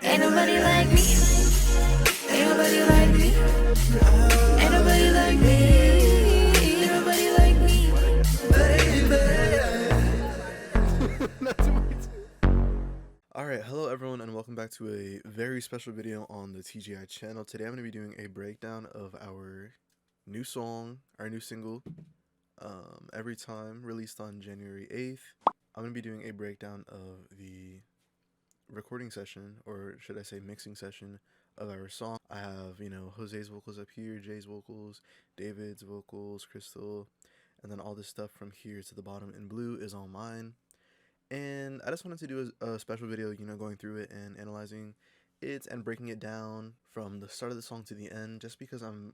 Ain't nobody like me. Ain't nobody like me. Ain't nobody like me. Ain't nobody like me. Alright, hello everyone and welcome back to a very special video on the TGI channel. Today I'm going to be doing a breakdown of our new song, our new single, Every Time, released on January 8th. I'm going to be doing a breakdown of the recording session, or should I say mixing session, of our song. I have, José's vocals up here, Jay's vocals, David's vocals, KRISTAL, and then all this stuff from here to the bottom in blue is all mine. And I just wanted to do a special video, going through it and analyzing it and breaking it down from the start of the song to the end, just because I'm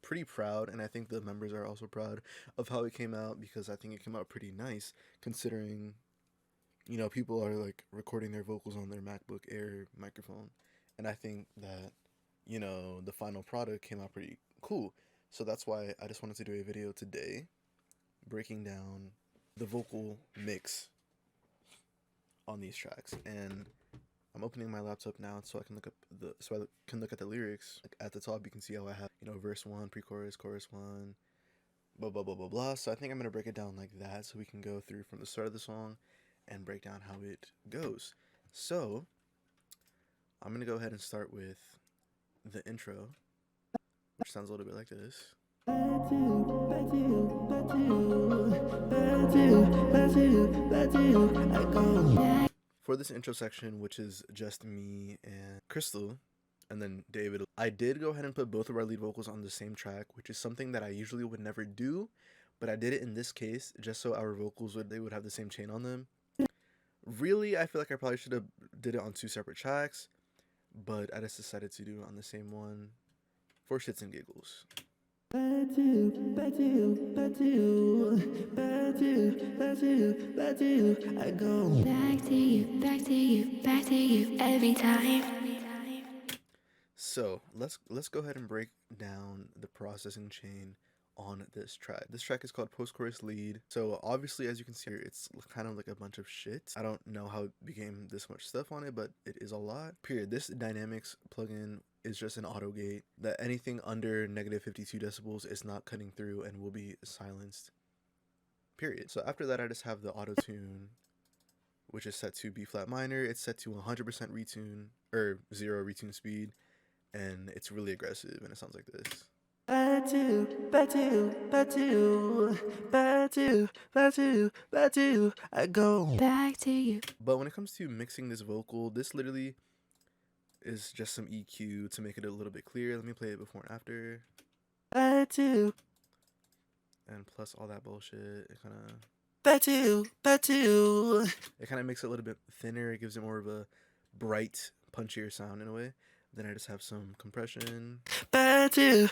pretty proud, and I think the members are also proud of how it came out, because I think it came out pretty nice, considering, people are like recording their vocals on their MacBook Air microphone, and I think that, the final product came out pretty cool. So that's why I just wanted to do a video today breaking down the vocal mix on these tracks. And I'm opening my laptop now so I can look at the lyrics. Like at the top you can see how I have, verse 1, pre-chorus, chorus 1, blah blah blah blah blah. So I think I'm gonna break it down like that so we can go through from the start of the song and break down how it goes. So I'm gonna go ahead and start with the intro, which sounds a little bit like this. For this intro section, which is just me and KRISTAL, and then David, I did go ahead and put both of our lead vocals on the same track, which is something that I usually would never do, but I did it in this case just so our vocals would have the same chain on them. Really, I feel like I probably should have did it on 2 separate tracks, but I just decided to do it on the same one for shits and giggles. I go back to you every time. So let's go ahead and break down the processing chain on this track. This track is called Post-Chorus Lead. So obviously, as you can see here, it's kind of like a bunch of shit. I don't know how it became this much stuff on it, but it is a lot. Period. This Dynamics plugin is just an auto gate that anything under -52 decibels is not cutting through and will be silenced. Period. So after that, I just have the auto tune, which is set to B flat minor. It's set to 100% retune, or 0 retune speed, and it's really aggressive, and it sounds like this. I go back to you. But when it comes to mixing this vocal, this literally is just some EQ to make it a little bit clear. Let me play it before and after. And plus all that bullshit, it kind of makes it a little bit thinner. It gives it more of a bright, punchier sound in a way. Then I just have some compression to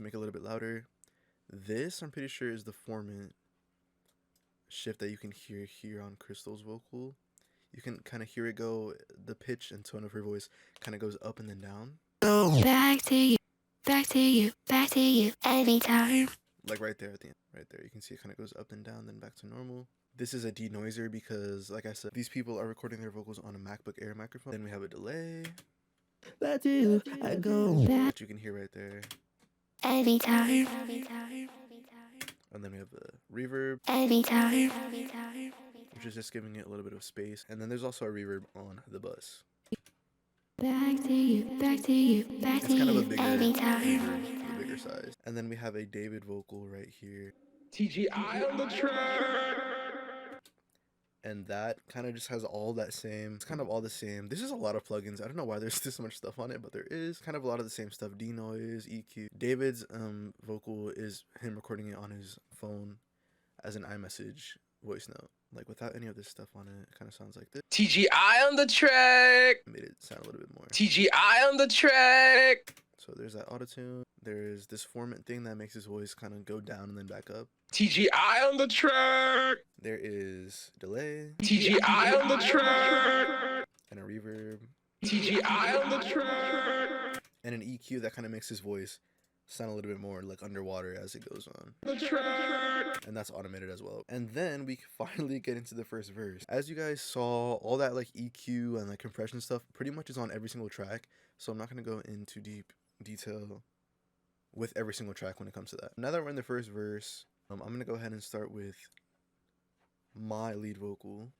make it a little bit louder. This, I'm pretty sure, is the formant shift that you can hear here on KRISTAL's vocal. You can kind of hear it go, the pitch and tone of her voice kind of goes up and then down. Back to you every time. Like right there at the end, right there. You can see it kind of goes up and down, then back to normal. This is a denoiser because, like I said, these people are recording their vocals on a MacBook Air microphone. Then we have a delay. That you can hear right there. Every time. And then we have the reverb. Every time. Which is just giving it a little bit of space. And then there's also a reverb on the bus. Back to you. It's kind of a bigger reverb, a bigger size. And then we have a David vocal right here. TGI on the track. And that kind of just has all that same, it's kind of all the same. This is a lot of plugins. I don't know why there's this much stuff on it, but there is kind of a lot of the same stuff. Denoise, EQ. David's vocal is him recording it on his phone as an iMessage voice note. Like without any of this stuff on it, it kind of sounds like this. TGI on the track. Made it sound a little bit more. TGI on the track. So there's that autotune. There's this formant thing that makes his voice kind of go down and then back up. TGI on the track. There is delay. TGI on the track. And a reverb. TGI on the track. And an EQ that kind of makes his voice sound a little bit more like underwater as it goes on. The track. And that's automated as well. And then we finally get into the first verse. As you guys saw, all that like EQ and like compression stuff pretty much is on every single track. So I'm not gonna go into deep detail with every single track when it comes to that. Now that we're in the first verse, I'm gonna go ahead and start with my lead vocal.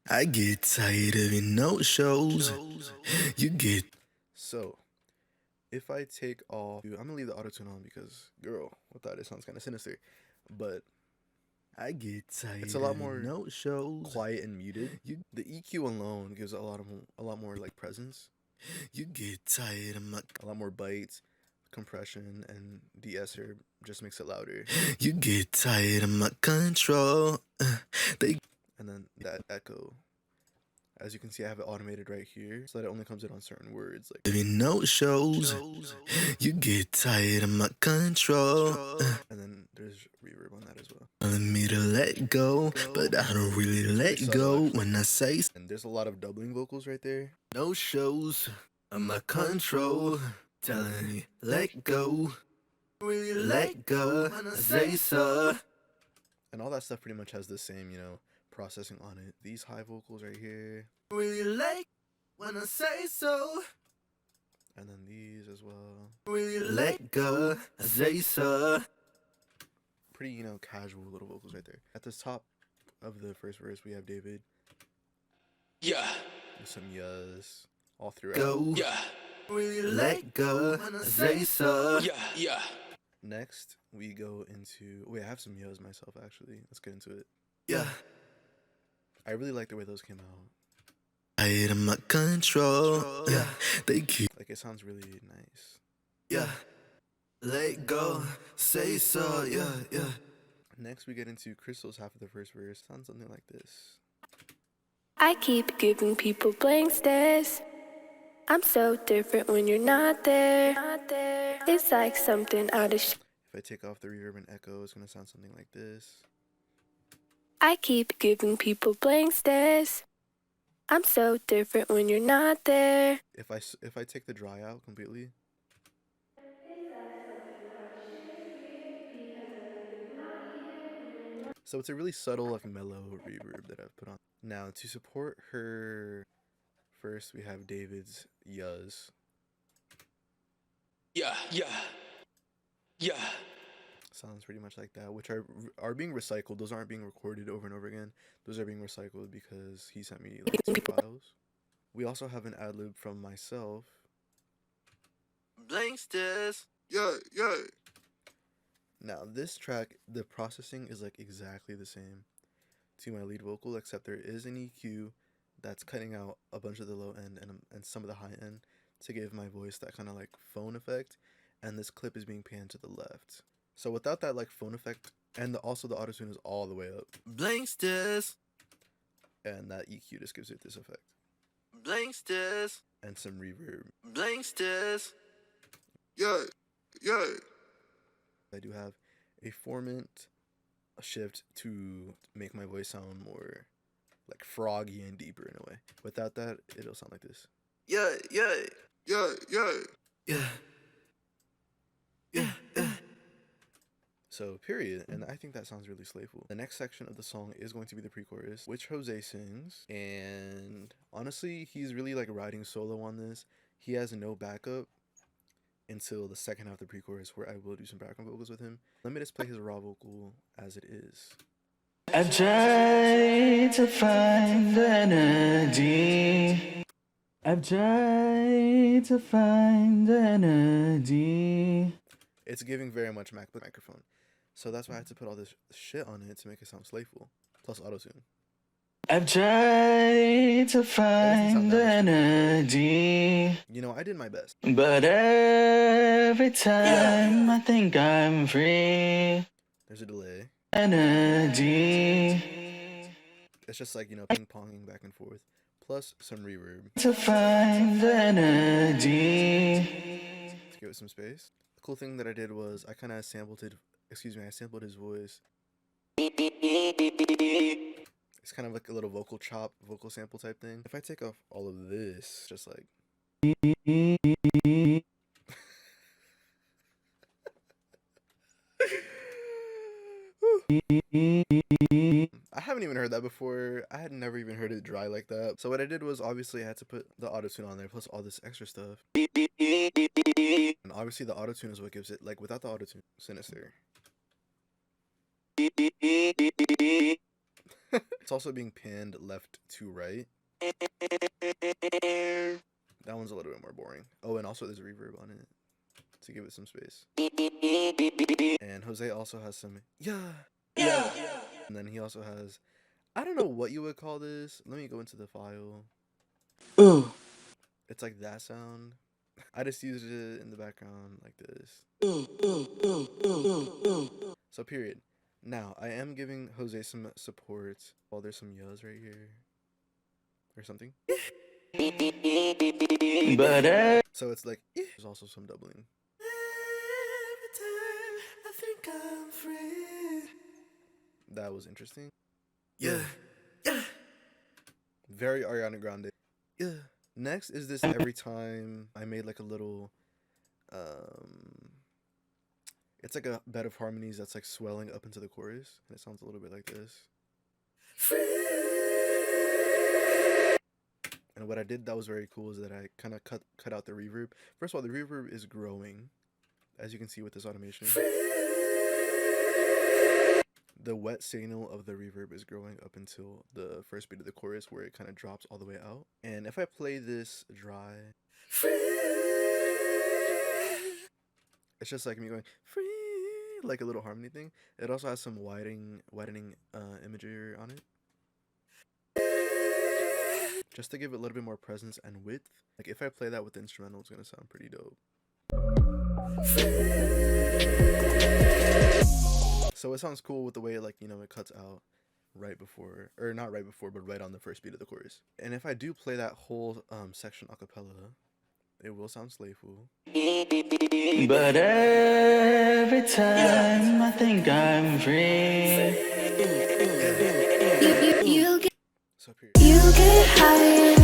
I get tired of your no shows. You get so. If I take off, I'm gonna leave the auto tune on because, girl, without it sounds kind of sinister. But I get tired. It's a lot more no shows, quiet and muted. The EQ alone gives a lot more like presence. You get tired of my a lot more bites, compression, and de-esser just makes it louder. You get tired of my control. And then that echo. As you can see, I have it automated right here, so that it only comes in on certain words. Like, if you no shows, you get tired of my control. And then there's reverb on that as well. Want me to let go, but I don't really let go when I say. And there's a lot of doubling vocals right there. No shows of my control, telling me let go, really let go when I say so. And all that stuff pretty much has the same, processing on it. These high vocals right here. Really like when I say so. And then these as well. Really let go, I say so. Pretty, casual little vocals right there. At the top of the first verse, we have David. Yeah. With some yes all throughout. Go. Yeah. Really let go, I say so. Yeah. Yeah. Next, we go into. Wait, I have some yos myself actually. Let's get into it. Yeah. I really like the way those came out. I am my control. Yeah, they keep. Like, it sounds really nice. Yeah, let go, say so. Yeah. Next, we get into KRISTAL's half of the first verse. Sounds something like this. I keep giving people blank stares. I'm so different when you're not there. It's like something out of If I take off the reverb and echo, it's gonna sound something like this. I keep giving people blank stares. I'm so different when you're not there. If I take the dry out completely. So it's a really subtle, like, mellow reverb that I've put on. Now, to support her, first we have David's yas. Yeah. Sounds pretty much like that, which are being recycled. Those aren't being recorded over and over again. Those are being recycled because he sent me like some files. We also have an ad-lib from myself. Blank stares. Yeah. Now, this track, the processing is like exactly the same to my lead vocal, except there is an EQ that's cutting out a bunch of the low end and some of the high end to give my voice that kind of like phone effect, and this clip is being panned to the left. So without that like phone effect, and also the auto-tune is all the way up, Blank stares. and that EQ just gives it this effect, Blank stares. and some reverb. Blank stares. Yeah. I do have a formant, a shift to make my voice sound more like froggy and deeper in a way. Without that, it'll sound like this. Yeah. So, period. And I think that sounds really slayful. The next section of the song is going to be the pre-chorus, which Jose sings. And honestly, he's really like riding solo on this. He has no backup until the second half of the pre-chorus, where I will do some background vocals with him. Let me just play his raw vocal as it is. I've tried to find energy. I've tried to find energy. It's giving very much MacBook microphone. So that's why I had to put all this shit on it to make it sound slayful. Plus auto-tune. I've tried to find energy. I did my best. But every time I think I'm free. There's a delay. Energy. It's just like, ping-ponging back and forth. Plus some reverb. To find energy. Let's give it some space. The cool thing that I did was I kind of sampled his voice. It's kind of like a little vocal sample type thing. If I take off all of this, just like... I haven't even heard that before. I had never even heard it dry like that. So what I did was obviously I had to put the autotune on there plus all this extra stuff. And obviously the autotune is what gives it, like without the autotune, sinister. It's also being panned left to right. That one's a little bit more boring. Oh, and also there's a reverb on it to give it some space. And Jose also has some yeah. And then he also has, I don't know what you would call this. Let me go into the file. Ooh. It's like that sound. I just used it in the background like this. So period. Now, I am giving Jose some support. Oh, there's some yas right here. Or something. But So it's like, there's also some doubling. Every time I think I'm free. That was interesting. Yeah. Yeah. Very Ariana Grande. Yeah. Next is this every time I made like a little, it's like a bed of harmonies that's like swelling up into the chorus. And it sounds a little bit like this. And what I did that was very cool is that I kind of cut out the reverb. First of all, the reverb is growing, as you can see with this automation. The wet signal of the reverb is growing up until the first beat of the chorus where it kind of drops all the way out. And if I play this dry, it's just like me going free, like a little harmony thing. It also has some widening imagery on it, just to give it a little bit more presence and width. Like if I play that with the instrumental, it's gonna sound pretty dope. So it sounds cool with the way, like, you know, it cuts out right before, or not right before, but right on the first beat of the chorus. And if I do play that whole section a cappella, it will sound slayful. But every time I think I'm free. You get So period. higher